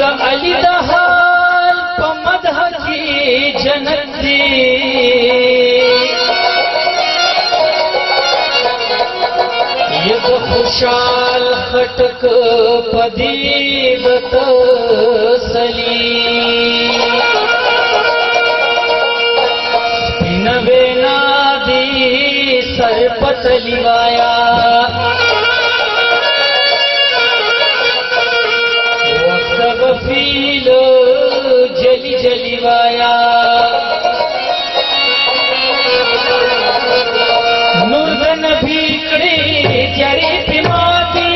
अली दहाल पमदह की जन्नत दी ये तो खुशाल खटक पदीबत सली नवे नादी सरपत लिवाया फील जली जलीवाया नूरदन भीकड़ी जरी पिमाती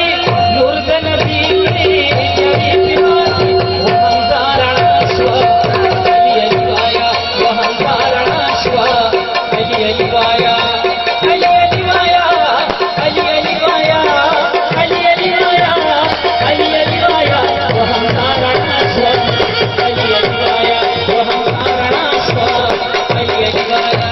नूरदन भीकड़ी जरी पिमाती वो हंसारणाश्व अली अलीवाया वो हंसारणाश्व अली अलीवाया अली अलीवाया अली अलीवाया अली अलीवाया अली अलीवाया वो हंसारणाश्व अली अलीवाया वो हंसारणाश्व अली अलीवाया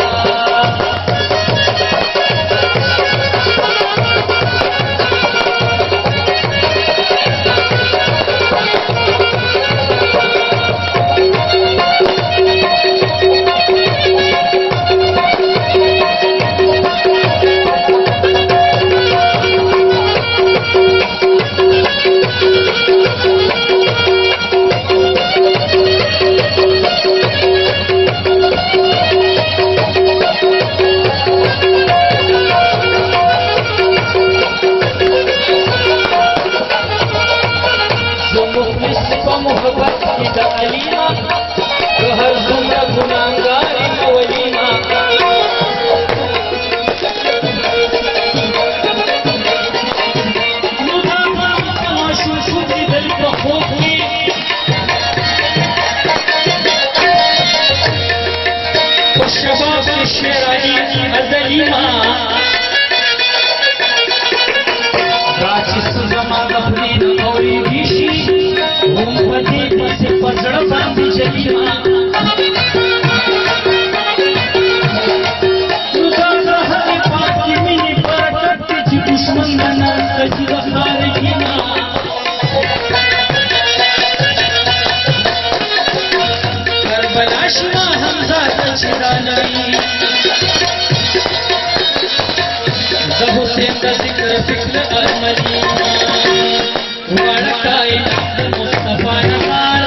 मोहब्बत की तालीमा तो हर जुमरा गुनाहगार वलीमा मुदामा तमाशु शुद्ध दिल को खोखी शबाब की शेरानी अज़लीमा राशिस जमा दफनी औरी दिशी उम्मती बस पजड़ बांधी जलीमा रुदा हर पाकी मिनी बरकत जी दुश्मन ना तजवा खारजीना करबला शुमा हमजा तजरानी जब से जिक्र फिक्र अमली वाला कायनात मुस्तफा नवार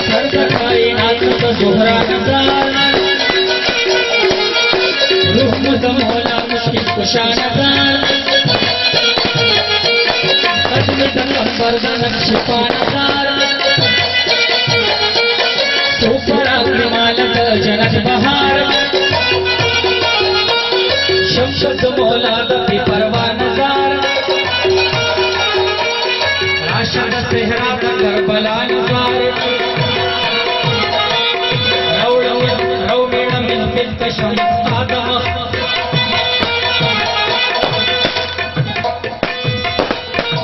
सर्व कायनात का जोहरा नजार रूह मुदम होला मुश्किल कुशा नजार कदम तक बरदन छिपा नजार सुपरा मालक जनत बहार शमशद मौलाद की परवा नजार राशद सेहरा करबला नजार रौ मेरा मिल मिल कशम आदम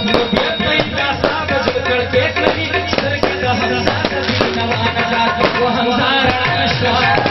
नबियत का साथ जिक्र के नबी सर के हंसा नबी नवा नजार वो हंसार अशराफ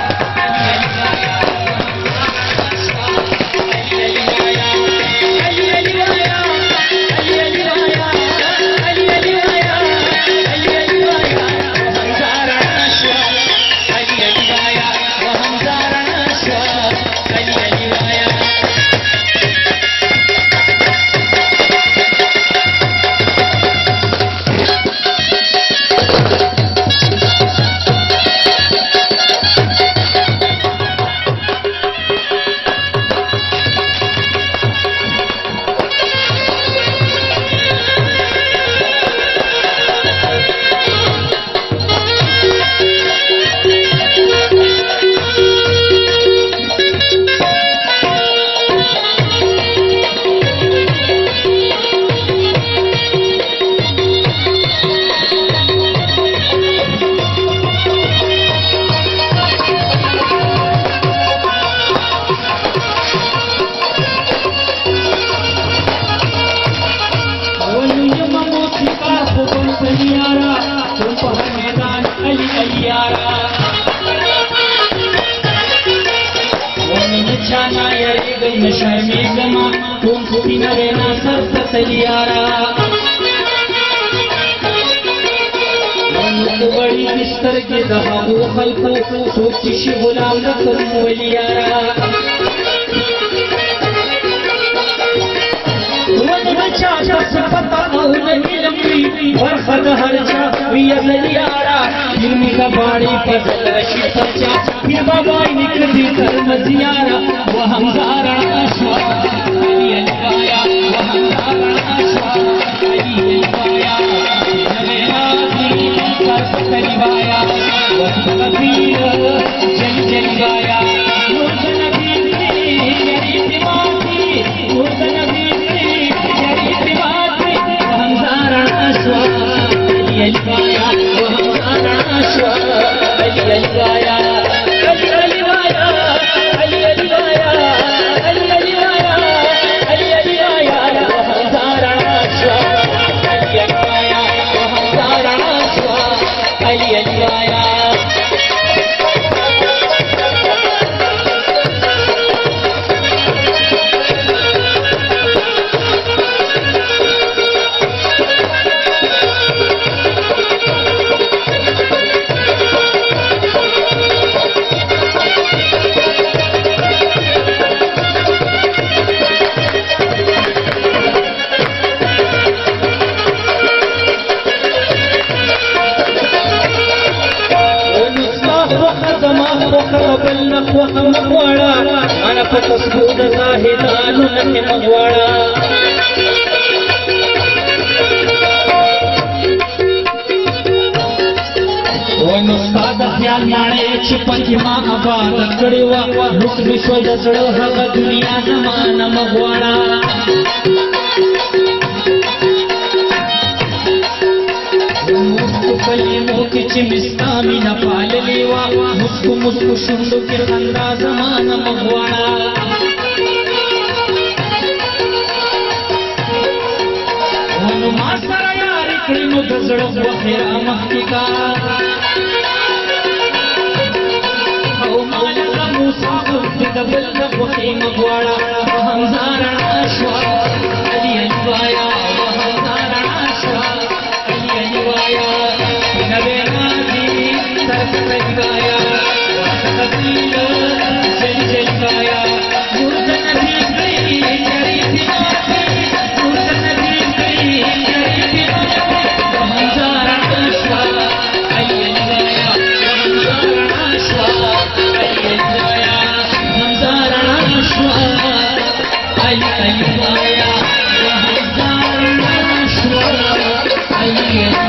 के दहा वो खल्को सोची गुलाम न करूं वलियारा वजचा सपता औलनी लंबी वरखद हरचा वियलियारा फिल्मी का बाड़ी पजल शिपचा फिर बाबा निकली कर्म जियारा वो हमजारा आशा अली अलवाया वो हमजारा आशा अली अलवाया करीबाया वक्त कबीर जल जलिबाया मुर्द नबी शरीफ माती मुर्द नबी शरीफ माती हमजारा आशा अली अलवाया हमजारा आशा अली अलवाया अली अलवाया अली अलवाया अली अलवाया अली अलवाया हमजारा आशा अली अलवाया हमजारा आशा अली अलवाया मगवाड़ा अन पतस्बूद साहिदान नखे मगवाड़ा वन उस्ताद ख्याल माणे छिपकी मां आबाद कड़वा रुक विश्व जसड़ो हग दुनिया जमान मगवाड़ा कलियों की चिमिस्ता में न पाल लेवा मुस्कु मुस्कु शुंडु के खंदा जमान मगवाड़ा वनु मासरा यार किनो दजड़ो बखेरा महकिका ओ मालका मूसा के दबल बखे मगवाड़ा हमजारा आशा अली अलवाया हमजारा आशा अली अलवाया गाया कबीर जल जल गाया मुर्द नबी गई शरीफ माती मुर्द नबी गई शरीफ माती हमजारा आशा अली अलवाया हमजारा आशा अली अलवाया हमजारा आशा अली अलवाया हमजारा आशा अली